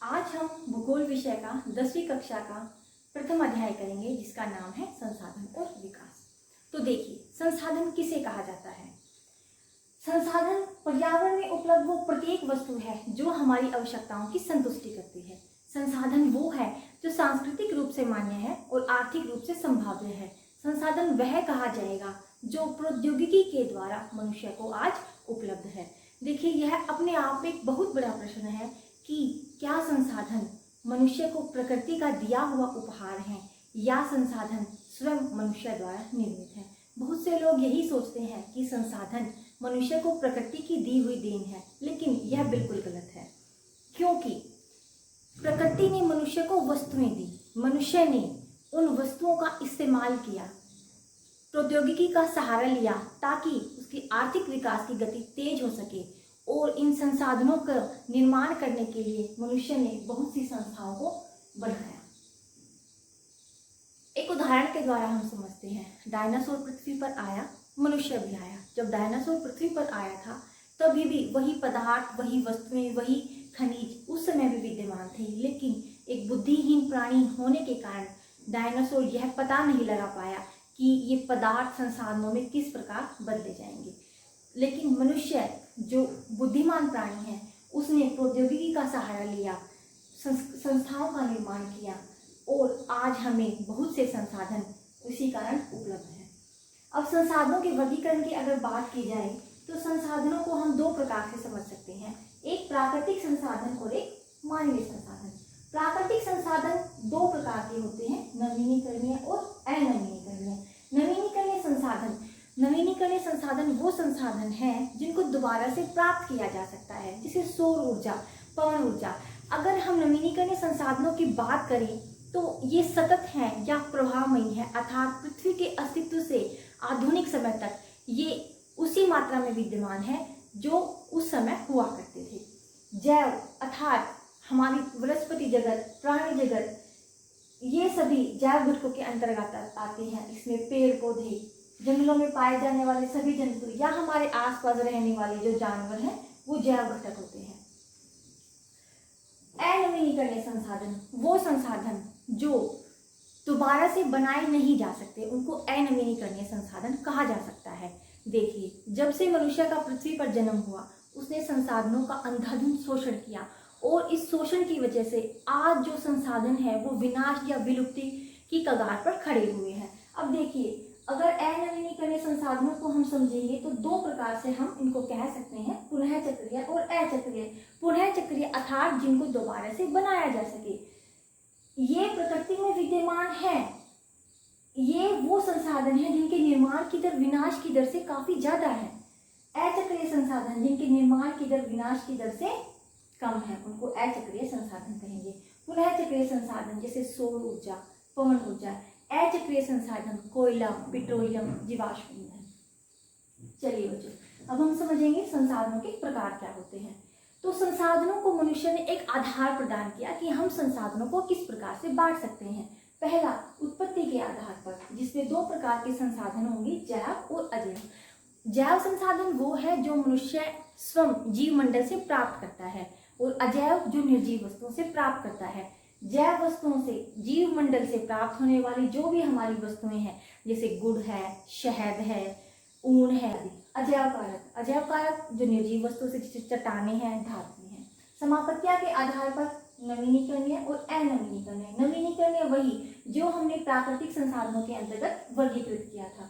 आज हम भूगोल विषय का 10वीं कक्षा का प्रथम अध्याय करेंगे जिसका नाम है संसाधन और विकास। तो देखिए, संसाधन किसे कहा जाता है? संसाधन पर्यावरण में उपलब्ध वो प्रत्येक वस्तु है जो हमारी आवश्यकताओं की संतुष्टि करती है। संसाधन वो है जो सांस्कृतिक रूप से मान्य है और आर्थिक रूप से संभाव्य है। संसाधन वह कहा जाएगा जो प्रौद्योगिकी के द्वारा मनुष्य को आज उपलब्ध है। देखिए, यह अपने आप में एक बहुत बड़ा प्रश्न है कि क्या संसाधन मनुष्य को प्रकृति का दिया हुआ उपहार है या संसाधन स्वयं मनुष्य द्वारा निर्मित है। बहुत से लोग यही सोचते हैं कि संसाधन मनुष्य को प्रकृति की दी हुई देन है, लेकिन यह बिल्कुल गलत है, क्योंकि प्रकृति ने मनुष्य को वस्तुएं दी, मनुष्य ने उन वस्तुओं का इस्तेमाल किया, प्रौद्योगिकी का सहारा लिया ताकि उसकी आर्थिक विकास की गति तेज हो सके और इन संसाधनों का निर्माण करने के लिए मनुष्य ने बहुत सी संस्थाओं को बनाया। एक उदाहरण के द्वारा हम समझते हैं, डायनासोर पृथ्वी पर आया, मनुष्य भी आया। जब डायनासोर पृथ्वी पर आया था तभी भी वही पदार्थ, वही वस्तुएं, वही खनिज उस समय भी विद्यमान थे, लेकिन एक बुद्धिहीन प्राणी होने के कारण डायनासोर यह पता नहीं लगा पाया कि ये पदार्थ संसाधनों में किस प्रकार बदले जाएंगे। लेकिन मनुष्य जो बुद्धिमान प्राणी है उसने प्रौद्योगिकी का सहारा लिया, संस्थाओं का निर्माण किया और आज हमें बहुत से संसाधन उसी कारण उपलब्ध हैं। अब संसाधनों के वर्गीकरण की अगर बात की जाए तो संसाधनों को हम दो प्रकार से समझ सकते हैं, एक प्राकृतिक संसाधन और एक मानवीय संसाधन। प्राकृतिक संसाधन दो प्रकार के होते हैं, नवीनीकरणीय और अनवीनीकरणीय। नवीनीकरणीय संसाधन वो संसाधन हैं जिनको दोबारा से प्राप्त किया जा सकता है, जैसे सौर ऊर्जा, पवन ऊर्जा। अगर हम नवीनीकरणीय संसाधनों की बात करें तो ये सतत हैं या प्रभावमयी है, अर्थात पृथ्वी के अस्तित्व से आधुनिक समय तक ये उसी मात्रा में विद्यमान है जो उस समय हुआ करते थे। जैव अर्थात हमारी वनस्पति जगत, प्राणी जगत, ये सभी जैव घटकों के अंतर्गत आते हैं। इसमें पेड़ पौधे, जंगलों में पाए जाने वाले सभी जंतु या हमारे आसपास रहने वाले जो जानवर हैं वो जैव घटक होते हैं। अनवीनीकरणीय संसाधन वो संसाधन जो दोबारा से बनाए नहीं जा सकते, उनको अनवीनीकरणीय संसाधन कहा जा सकता है। देखिए, जब से मनुष्य का पृथ्वी पर जन्म हुआ उसने संसाधनों का अंधाधुंध शोषण किया और इस शोषण की वजह से आज जो संसाधन है वो विनाश या विलुप्ति की कगार पर खड़े हुए हैं। अब देखिए, अगर अनवीनीकरणीय संसाधनों को हम समझेंगे तो दो प्रकार से हम इनको कह सकते हैं, पुनः चक्रीय और अचक्रीय। पुनः चक्रीय अर्थात जिनको दोबारा से बनाया जा सके, ये प्रकृति में विद्यमान है। ये वो संसाधन है जिनके निर्माण की दर विनाश की दर से काफी ज्यादा है। अचक्रीय संसाधन जिनके निर्माण की दर विनाश की दर से कम है, उनको अचक्रीय संसाधन कहेंगे। पुनः चक्रीय संसाधन जैसे सौर ऊर्जा, पवन ऊर्जा। अचक्रीय संसाधन कोयला, पेट्रोलियम, जीवाश्म ईंधन। चलिए बच्चों, अब हम समझेंगे संसाधनों के प्रकार क्या होते हैं। तो संसाधनों को मनुष्य ने एक आधार प्रदान किया कि हम संसाधनों को किस प्रकार से बांट सकते हैं। पहला, उत्पत्ति के आधार पर, जिसमें दो प्रकार के संसाधन होंगे, जैव और अजैव। जैव संसाधन वो है जो मनुष्य स्वयं जीव मंडल से प्राप्त करता है और अजैव जो निर्जीव वस्तुओं से प्राप्त करता है। जैव वस्तुओं से, जीव मंडल से प्राप्त होने वाली जो भी हमारी वस्तुएं हैं, जैसे गुड़ है, शहद है, ऊन है आदि। अजैव कारक जो निर्जीव वस्तु से, जैसे चट्टाने हैं, धातुएं हैं। समापत्तिया के आधार पर नवीनीकरणीय और अनवीनीकरणीय। नवीनीकरणीय वही जो हमने प्राकृतिक संसाधनों के अंतर्गत वर्गीकृत किया था,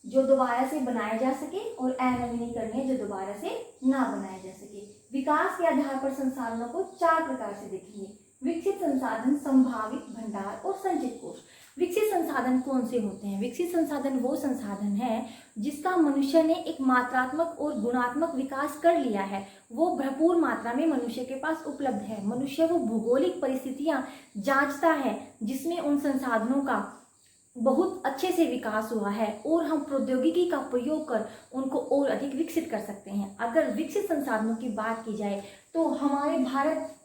जो दोबारा से बनाए जा सके, और अनवीनीकरणीय जो दोबारा से ना बनाए जा सके। विकास के आधार पर संसाधनों को चार प्रकार से देखेंगे, विकसित संसाधन, संभावित, भंडार और संचित कोष। विकसित संसाधन कौन से होते हैं? विकसित संसाधन वो संसाधन है जिसका मनुष्य ने एक मात्रात्मक और गुणात्मक विकास कर लिया है, वो भरपूर मात्रा में मनुष्य के पास उपलब्ध है। मनुष्य वो भौगोलिक परिस्थितियां जांचता है जिसमें उन संसाधनों का बहुत अच्छे से विकास हुआ है और हम प्रौद्योगिकी का प्रयोग कर उनको और अधिक विकसित कर सकते हैं। अगर विकसित संसाधनों की बात की जाए तो हमारे भारत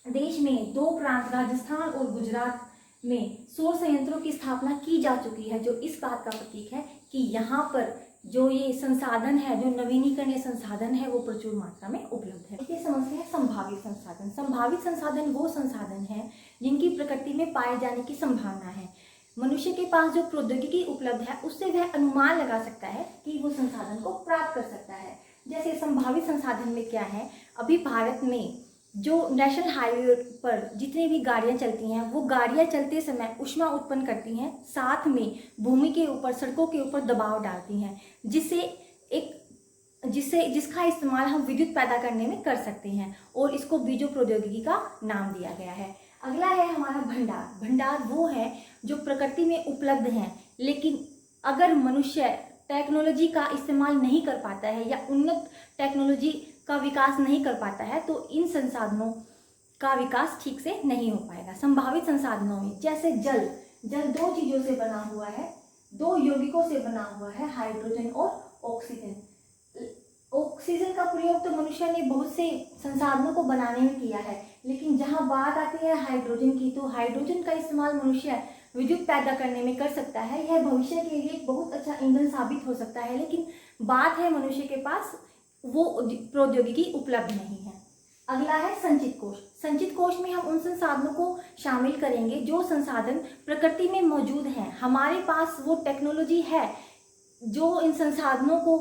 देश में दो प्रांत, राजस्थान और गुजरात में सौर संयंत्रों की स्थापना की जा चुकी है, जो इस बात का प्रतीक है कि यहाँ पर जो ये संसाधन है, जो नवीनीकरणीय संसाधन है, वो प्रचुर मात्रा में उपलब्ध है। इसे समझते हैं संभावित संभावित संसाधन। संभावित संसाधन वो संसाधन हैं जिनकी प्रकृति में पाए जाने की संभावना है। मनुष्य के पास जो प्रौद्योगिकी उपलब्ध है उससे वह अनुमान लगा सकता है कि वो संसाधन को प्राप्त कर सकता है। जैसे संभावित संसाधन में क्या है, अभी भारत में जो नेशनल हाईवे पर जितनी भी गाड़ियां चलती हैं वो गाड़ियां चलते समय ऊष्मा उत्पन्न करती हैं, साथ में भूमि के ऊपर, सड़कों के ऊपर दबाव डालती हैं, जिसका इस्तेमाल हम विद्युत पैदा करने में कर सकते हैं, और इसको बीजो प्रौद्योगिकी का नाम दिया गया है। अगला है हमारा भंडार। भंडार वो है जो प्रकृति में उपलब्ध हैं, लेकिन अगर मनुष्य टेक्नोलॉजी का इस्तेमाल नहीं कर पाता है या उन्नत टेक्नोलॉजी का विकास नहीं कर पाता है तो इन संसाधनों का विकास ठीक से नहीं हो पाएगा। संभावित संसाधनों में जैसे जल दो चीजों से बना हुआ है, दो यौगिकों से बना हुआ है, हाइड्रोजन और ऑक्सीजन। ऑक्सीजन का प्रयोग तो मनुष्य ने बहुत से संसाधनों को बनाने में किया है, लेकिन जहाँ बात आती है हाइड्रोजन की, तो हाइड्रोजन का इस्तेमाल मनुष्य विद्युत पैदा करने में कर सकता है। यह भविष्य के लिए एक बहुत अच्छा ईंधन साबित हो सकता है, लेकिन बात है मनुष्य के पास वो प्रौद्योगिकी उपलब्ध नहीं है। अगला है संचित कोष। संचित कोष में हम उन संसाधनों को शामिल करेंगे जो संसाधन प्रकृति में मौजूद हैं। हमारे पास वो टेक्नोलॉजी है जो इन संसाधनों को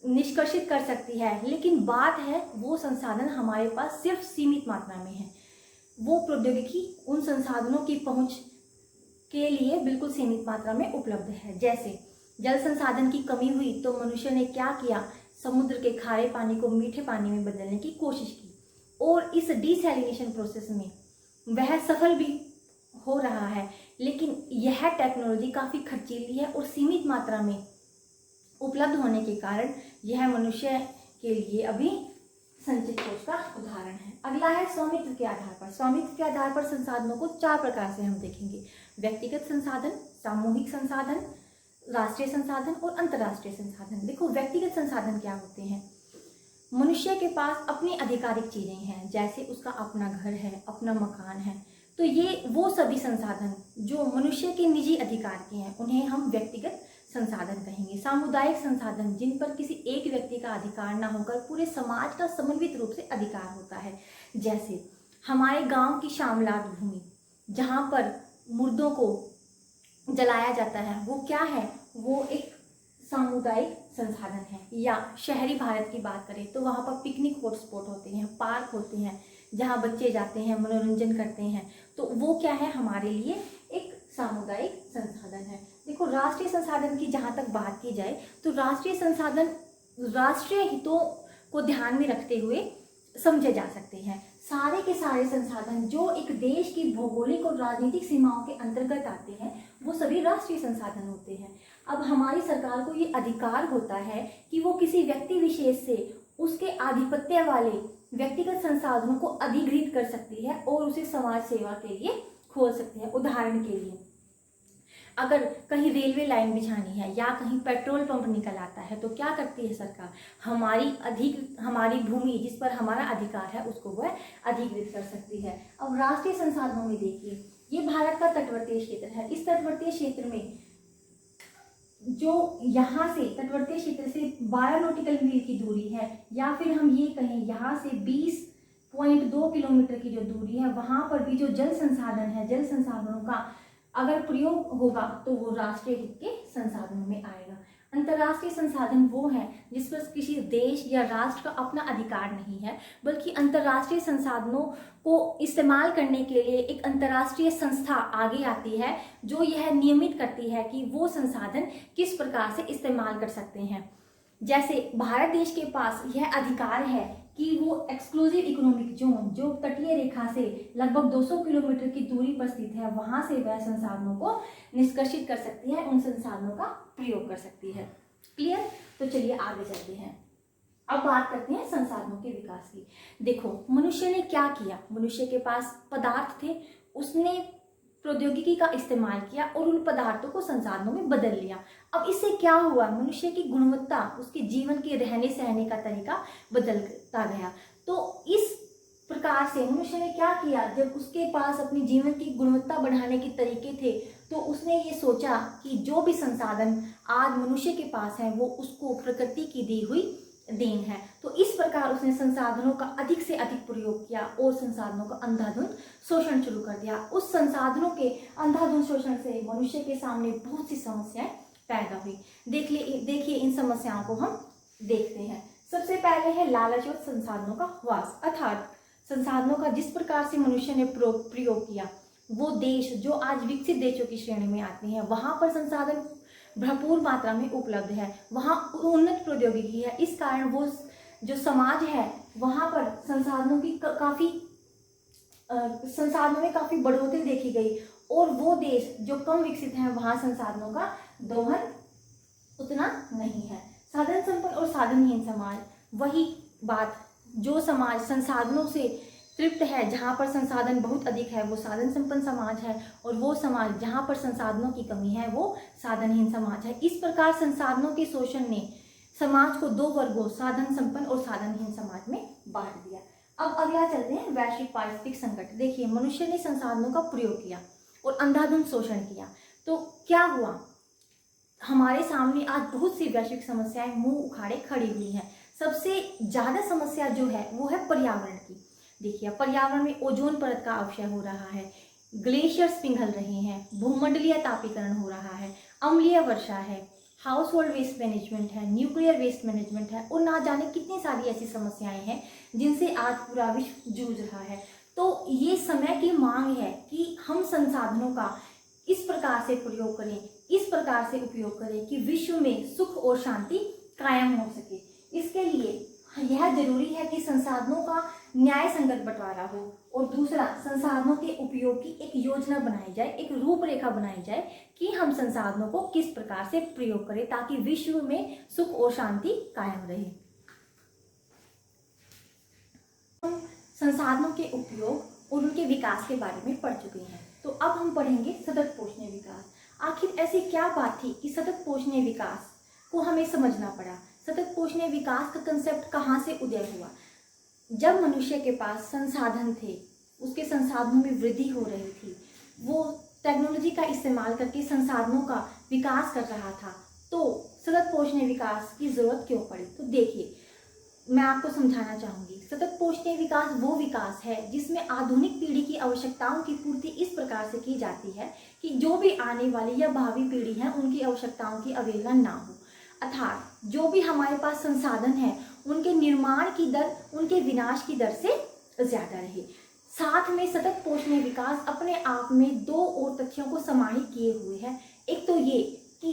निष्कर्षित कर सकती है, लेकिन बात है वो संसाधन हमारे पास सिर्फ सीमित मात्रा में है। वो प्रौद्योगिकी उन संसाधनों की पहुंच के लिए बिल्कुल सीमित मात्रा में उपलब्ध है। जैसे जल संसाधन की कमी हुई तो मनुष्य ने क्या किया, समुद्र के खारे पानी को मीठे पानी में बदलने की कोशिश की, और इस डिसैलिनेशन प्रोसेस में वह सफल भी हो रहा है, लेकिन यह टेक्नोलॉजी काफ़ी खर्चीली है और सीमित मात्रा में उपलब्ध होने के कारण यह मनुष्य के लिए अभी संचित कोष का उदाहरण है। अगला है स्वामित्व के आधार पर। स्वामित्व के आधार पर संसाधनों को 4 प्रकार से हम देखेंगे: व्यक्तिगत संसाधन, सामूहिक संसाधन, राष्ट्रीय संसाधन और अंतर्राष्ट्रीय संसाधन। देखो, व्यक्तिगत संसाधन क्या होते हैं? मनुष्य के पास अपनी आधिकारिक चीजें हैं, जैसे उसका अपना घर है, अपना मकान है, तो ये वो सभी संसाधन जो मनुष्य के निजी अधिकार के हैं उन्हें हम व्यक्तिगत संसाधन कहेंगे। सामुदायिक संसाधन, जिन पर किसी एक व्यक्ति का अधिकार ना होकर पूरे समाज का समन्वित रूप से अधिकार होता है, जैसे हमारे गांव की शामलाट भूमि जहां पर मुर्दों को जलाया जाता है, वो क्या है? वो एक सामुदायिक संसाधन है। या शहरी भारत की बात करें तो वहाँ पर पिकनिक हॉटस्पॉट होते हैं, पार्क होते हैं जहाँ बच्चे जाते हैं, मनोरंजन करते हैं, तो वो क्या है? हमारे लिए एक सामुदायिक संसाधन है। देखो, राष्ट्रीय संसाधन की जहाँ तक बात की जाए तो राष्ट्रीय संसाधन राष्ट्रीय हितों को ध्यान में रखते हुए समझे जा सकते हैं। सारे के सारे संसाधन जो एक देश की भौगोलिक और राजनीतिक सीमाओं के अंतर्गत आते हैं वो सभी राष्ट्रीय संसाधन होते हैं। अब हमारी सरकार को ये अधिकार होता है कि वो किसी व्यक्ति विशेष से उसके आधिपत्य वाले व्यक्तिगत संसाधनों को अधिग्रहित कर सकती है और उसे समाज सेवा के लिए खोल सकती है। उदाहरण के लिए, अगर कहीं रेलवे लाइन बिछानी है या कहीं पेट्रोल पंप निकल आता है तो क्या करती है सरकार? हमारी भूमि जिस पर हमारा अधिकार है उसको वह अधिग्रहित कर सकती है। अब राष्ट्रीय संसाधनों में देखिए, ये भारत का तटवर्तीय क्षेत्र है। इस तटवर्तीय क्षेत्र में जो यहाँ से तटवर्तीय क्षेत्र से 12 नॉटिकल मील की दूरी है, या फिर हम ये कहें यहाँ से 20.2 किलोमीटर की जो दूरी है, वहाँ पर भी जो जल संसाधन है, जल संसाधनों का अगर प्रयोग होगा तो वो राष्ट्रीय हित के संसाधनों में आएगा। अंतर्राष्ट्रीय संसाधन वो है जिस पर किसी देश या राष्ट्र का अपना अधिकार नहीं है, बल्कि अंतर्राष्ट्रीय संसाधनों को इस्तेमाल करने के लिए एक अंतर्राष्ट्रीय संस्था आगे आती है जो यह नियमित करती है कि वो संसाधन किस प्रकार से इस्तेमाल कर सकते हैं। जैसे भारत देश के पास यह अधिकार है कि वो एक्सक्लूसिव इकोनॉमिक जोन जो तटीय रेखा से लगभग 200 किलोमीटर की दूरी पर स्थित है, वहां से वह संसाधनों को निष्कर्षित कर सकती है, उन संसाधनों का प्रयोग कर सकती है। क्लियर? तो चलिए आगे चलते हैं। अब बात करते हैं संसाधनों के विकास की। देखो, मनुष्य ने क्या किया? मनुष्य के पास पदार्थ थे, उसने प्रौद्योगिकी का इस्तेमाल किया और उन पदार्थों को संसाधनों में बदल लिया। अब इससे क्या हुआ? मनुष्य की गुणवत्ता, उसके जीवन के रहने सहने का तरीका बदलता गया। तो इस प्रकार से मनुष्य ने क्या किया? जब उसके पास अपनी जीवन की गुणवत्ता बढ़ाने के तरीके थे तो उसने ये सोचा कि जो भी संसाधन आज मनुष्य के पास है वो उसको प्रकृति की दी हुई देन है। तो इस प्रकार उसने संसाधनों का अधिक से अधिक प्रयोग किया और संसाधनों का अंधाधुंध शोषण शुरू कर दिया। उस संसाधनों के अंधाधुंध शोषण से मनुष्य के सामने बहुत सी समस्याएं पैदा हुई। देखिए इन समस्याओं को हम देखते हैं। सबसे पहले है लालच और संसाधनों का ह्रास, अर्थात संसाधनों का जिस प्रकार से मनुष्य ने प्रयोग किया, वो देश जो आज विकसित देशों की श्रेणी में आते हैं वहां पर संसाधन भरपूर मात्रा में उपलब्ध है, वहाँ उन्नत प्रौद्योगिकी है। इस कारण वो जो समाज है वहाँ पर संसाधनों में काफ़ी बढ़ोतरी देखी गई, और वो देश जो कम विकसित हैं वहाँ संसाधनों का दोहन उतना नहीं है। साधन संपन्न और साधनहीन समाज, वही बात, जो समाज संसाधनों से तृप्त है, जहाँ पर संसाधन बहुत अधिक है, वो साधन संपन्न समाज है, और वो समाज जहाँ पर संसाधनों की कमी है वो साधनहीन समाज है। इस प्रकार संसाधनों के शोषण ने समाज को दो वर्गों, साधन संपन्न और साधनहीन समाज में बांट दिया। अब अगला चलते हैं, वैश्विक पारिस्थितिक संकट। देखिए, मनुष्य ने संसाधनों का प्रयोग किया और अंधाधुंध शोषण किया, तो क्या हुआ, हमारे सामने आज बहुत सी वैश्विक समस्याएं मुंह उखाड़े खड़ी हुई हैं। सबसे ज्यादा समस्या जो है वो है पर्यावरण की। देखिए, पर्यावरण में ओजोन परत का अवक्षय हो रहा है, ग्लेशियर्स पिघल रहे हैं, भूमंडलीय तापीकरण हो रहा है, अम्लीय वर्षा है, हाउस होल्ड वेस्ट मैनेजमेंट है, न्यूक्लियर वेस्ट मैनेजमेंट है, और ना जाने कितनी सारी ऐसी समस्याएं हैं जिनसे आज पूरा विश्व जूझ रहा है। तो ये समय की मांग है कि हम संसाधनों का इस प्रकार से प्रयोग करें, इस प्रकार से उपयोग करें कि विश्व में सुख और शांति कायम हो सके। इसके लिए यह जरूरी है कि संसाधनों का न्याय संगत बंटवारा हो, और दूसरा, संसाधनों के उपयोग की एक योजना बनाई जाए, एक रूपरेखा बनाई जाए कि हम संसाधनों को किस प्रकार से प्रयोग करें ताकि विश्व में सुख और शांति कायम रहे। हम संसाधनों के उपयोग और उनके विकास के बारे में पढ़ चुके हैं, तो अब हम पढ़ेंगे सतत पोषणीय विकास। आखिर ऐसी क्या बात थी कि सतत पोषणीय विकास को हमें समझना पड़ा? सतत पोषणीय विकास का कंसेप्ट कहाँ से उदय हुआ? जब मनुष्य के पास संसाधन थे, उसके संसाधनों में वृद्धि हो रही थी, वो टेक्नोलॉजी का इस्तेमाल करके संसाधनों का विकास कर रहा था, तो सतत पोषणीय विकास की जरूरत क्यों पड़ी? तो देखिए, मैं आपको समझाना चाहूंगी। सतत पोषणीय विकास वो विकास है जिसमें आधुनिक पीढ़ी की आवश्यकताओं की पूर्ति इस प्रकार से की जाती है कि जो भी आने वाली या भावी पीढ़ी है उनकी आवश्यकताओं की अवहेलना ना हो। अर्थात जो भी हमारे पास संसाधन है उनके निर्माण की दर उनके विनाश की दर से ज्यादा रहे। साथ में सतत पोषणीय विकास अपने आप में दो और तथ्यों को समाहित किए हुए है। एक तो ये कि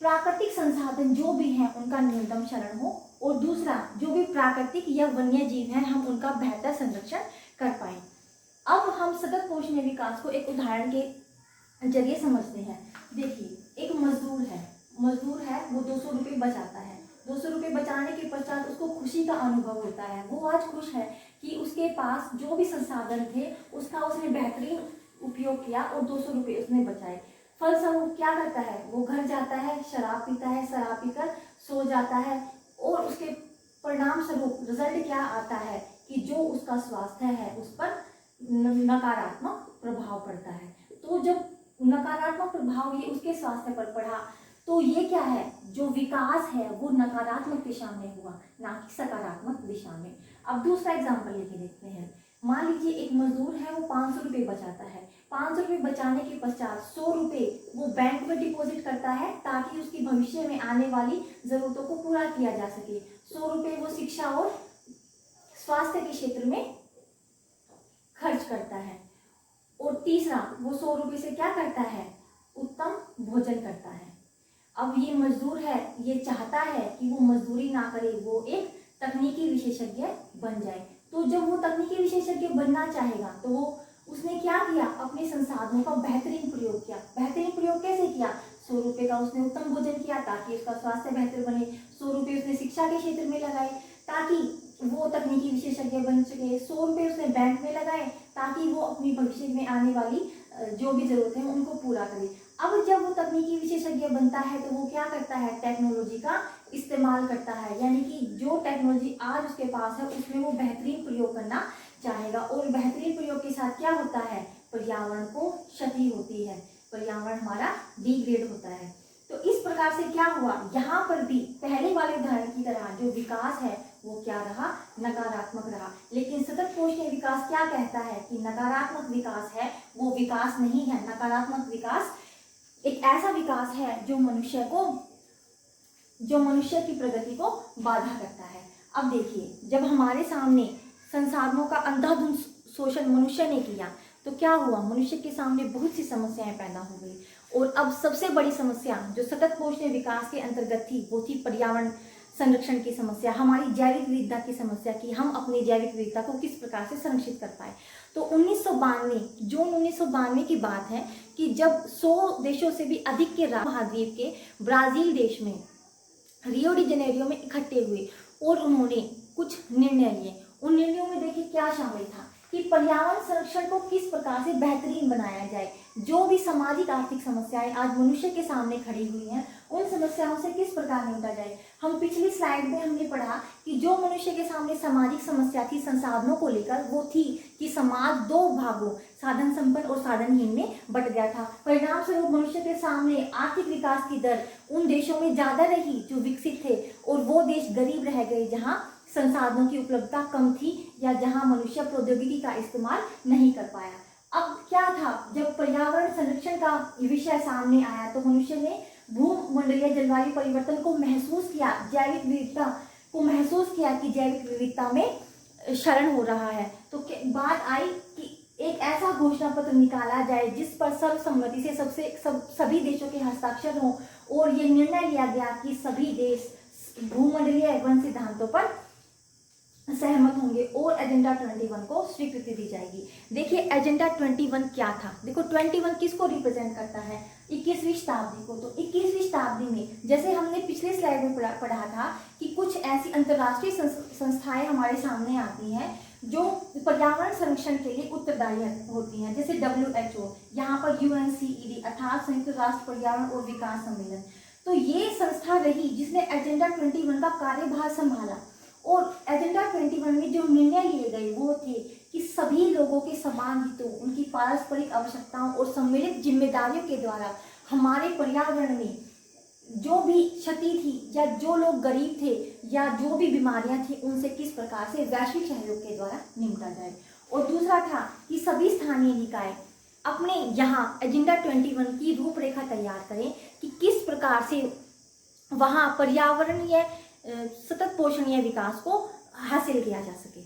प्राकृतिक संसाधन जो भी हैं उनका न्यूनतम क्षरण हो, और दूसरा, जो भी प्राकृतिक या वन्य जीव हैं हम उनका बेहतर संरक्षण कर पाए। अब हम सतत पोषणीय विकास को एक उदाहरण के जरिए समझते हैं। देखिए, एक मजदूर है, वो 200 रुपये बचाता है। 200 रुपये बचाने के पश्चात उसको खुशी का अनुभव होता है। वो आज खुश है कि उसके पास जो भी संसाधन थे उसका उसने बेहतरीन उपयोग किया और 200 रुपये उसने बचाए। फलस्वरूप क्या करता है, वो घर जाता है, शराब पीता है, शराब पीकर सो जाता है, और उसके परिणाम स्वरूप रिजल्ट क्या आता है कि जो उसका स्वास्थ्य है उस पर नकारात्मक प्रभाव पड़ता है। तो जब नकारात्मक प्रभाव ये उसके स्वास्थ्य पर पड़ा, तो ये क्या है, जो विकास है वो नकारात्मक दिशा में हुआ, ना कि सकारात्मक दिशा में। अब दूसरा एग्जाम्पल लेके देखते हैं। मान लीजिए एक मजदूर है, वो 500 रुपये बचाता है। 500 रुपये बचाने के पश्चात 100 रुपये वो बैंक में डिपॉजिट करता है ताकि उसकी भविष्य में आने वाली जरूरतों को पूरा किया जा सके। 100 रुपये वो शिक्षा और स्वास्थ्य के क्षेत्र में खर्च करता है। और तीसरा, वो 100 रुपये से क्या करता है, उत्तम भोजन करता है। अब ये मजदूर है, ये चाहता है कि वो मजदूरी ना करे, वो एक तकनीकी विशेषज्ञ बन जाए। तो जब वो तकनीकी विशेषज्ञ बनना चाहेगा तो वो उसने क्या किया, अपने संसाधनों का बेहतरीन प्रयोग किया। बेहतरीन प्रयोग कैसे किया? 100 रुपये का उसने उत्तम भोजन किया ताकि उसका स्वास्थ्य बेहतर बने। 100 रुपये उसने शिक्षा के क्षेत्र में लगाए ताकि वो तकनीकी विशेषज्ञ बन सके। 100 रुपये उसने बैंक में लगाए ताकि वो अपनी भविष्य में आने वाली जो भी जरूरत है उनको पूरा करे। अब जब वो तकनीकी विशेषज्ञ बनता है तो वो क्या करता है, टेक्नोलॉजी का इस्तेमाल करता है, यानी कि जो टेक्नोलॉजी आज उसके पास है उसमें वो बेहतरीन प्रयोग करना चाहेगा। और बेहतरीन प्रयोग के साथ क्या होता है, पर्यावरण को क्षति होती है, पर्यावरण हमारा डिग्रेड होता है। तो इस प्रकार से क्या हुआ, यहाँ पर भी पहले वाले उदाहरण की तरह जो विकास है वो क्या रहा, नकारात्मक रहा। लेकिन सतत पोषणीय विकास क्या कहता है कि नकारात्मक विकास है वो विकास नहीं है। नकारात्मक विकास एक ऐसा विकास है जो मनुष्य की प्रगति को बाधा करता है। अब देखिए, जब हमारे सामने संसाधनों का अंधाधुंध शोषण मनुष्य ने किया तो क्या हुआ, मनुष्य के सामने बहुत सी समस्याएं पैदा हो गई। और अब सबसे बड़ी समस्या जो सतत पोषणीय विकास के अंतर्गत थी वो थी पर्यावरण संरक्षण की समस्या, हमारी जैविक विविधता की समस्या कि हम अपनी जैविक विविधता को किस प्रकार से संरक्षित कर पाए। तो 1992 जून 1992 की बात है कि जब 100 देशों से भी अधिक के महाद्वीप के ब्राजील देश में रियो डी जेनेरियो में इकट्ठे हुए और उन्होंने कुछ निर्णय लिए। उन निर्णयों में देखिए क्या शामिल था कि पर्यावरण संरक्षण को किस प्रकार से बेहतरीन बनाया जाए। जो भी सामाजिक आर्थिक समस्याएं आज मनुष्य के सामने खड़ी हुई हैं उन समस्याओं से किस प्रकार निपटा जाए। हम पिछली स्लाइड में हमने पढ़ा कि जो मनुष्य के सामने सामाजिक समस्या थी संसाधनों को लेकर वो थी कि समाज दो भागों साधन संपन्न और साधनहीन में बट गया था। परिणाम स्वरूप मनुष्य के सामने आर्थिक विकास की दर उन देशों में ज्यादा रही जो विकसित थे और वो देश गरीब रह गए जहाँ संसाधनों की उपलब्धता कम थी या जहां मनुष्य प्रौद्योगिकी का इस्तेमाल नहीं कर पाया। अब क्या था, जब पर्यावरण संरक्षण का विषय सामने आया तो मनुष्य ने भूमंडलीय जलवायु परिवर्तन को महसूस किया, जैविक विविधता को महसूस किया कि जैविक विविधता में क्षरण हो रहा है। तो बात आई कि एक ऐसा घोषणा पत्र निकाला जाए जिस पर सर्वसम्मति से सभी देशों के हस्ताक्षर हों और ये निर्णय लिया गया कि सभी देश भूमंडलीय वन सिद्धांतों पर सहमत होंगे और एजेंडा 21 को स्वीकृति दी जाएगी। देखिए एजेंडा 21 क्या था। देखो 21 किसको रिप्रेजेंट करता है, 21वीं शताब्दी को। तो 21वीं शताब्दी में जैसे हमने पिछले स्लाइड में पढ़ा था कि कुछ ऐसी अंतर्राष्ट्रीय संस्थाएं हमारे सामने आती हैं जो पर्यावरण संरक्षण के लिए उत्तरदायी होती हैं, जैसे WHO, यहाँ पर UNCED अर्थात संयुक्त राष्ट्र पर्यावरण और विकास सम्मेलन। तो ये संस्था रही जिसने एजेंडा 21 का कार्यभार संभाला और एजेंडा 21 में जो निर्णय लिए गए वो थे कि सभी लोगों के समान हितों, उनकी पारस्परिक आवश्यकताओं और सम्मिलित जिम्मेदारियों के द्वारा हमारे पर्यावरण में जो भी क्षति थी या जो लोग गरीब थे या जो भी बीमारियां थी उनसे किस प्रकार से वैश्विक सहयोग के द्वारा निपटा जाए। और दूसरा था कि सभी स्थानीय निकाय अपने यहाँ एजेंडा 21 की रूपरेखा तैयार करें कि किस प्रकार से वहाँ पर्यावरणीय सतत पोषणीय विकास को हासिल किया जा सके।